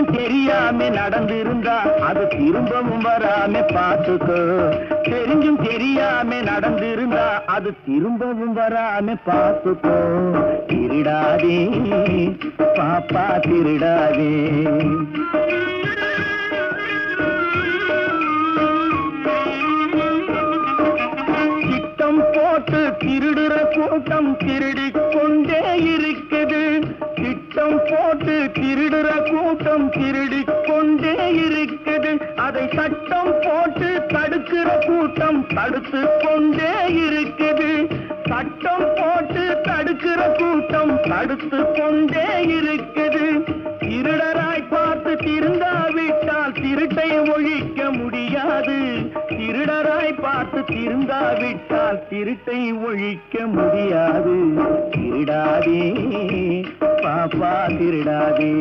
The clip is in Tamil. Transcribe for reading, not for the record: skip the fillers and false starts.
தெரிஞ்சும் தெரியாம நடந்திருந்தா அது திரும்பவும் வராம பார்த்துக்கோ. தெரிஞ்சும் தெரியாம நடந்திருந்தா அது திரும்பவும் வராம பார்த்துக்கோ. திருடாதே பாப்பா திருடாதே. திட்டம் போட்டு திருடுற கூட்டம் திருடிக் கொண்டே இருக்குது. திட்டம் போட்டு திருடுற கூட்டம் திருடிக் கொண்டே இருக்குது. அதை சட்டம் போட்டு தடுக்கிற கூட்டம் தடுத்து கொண்டே இருக்குது. சட்டம் போட்டு தடுக்கிற கூட்டம் தடுத்து கொண்டே இருக்குது. திருடராய் பார்த்து திருந்தாவிட்டால் திருட்டை ஒழிக்க முடியாது. திருடராய் பார்த்து திருந்தாவிட்டால் திருட்டை ஒழிக்க முடியாது. திருடாதே பாப்பா திருடாதே.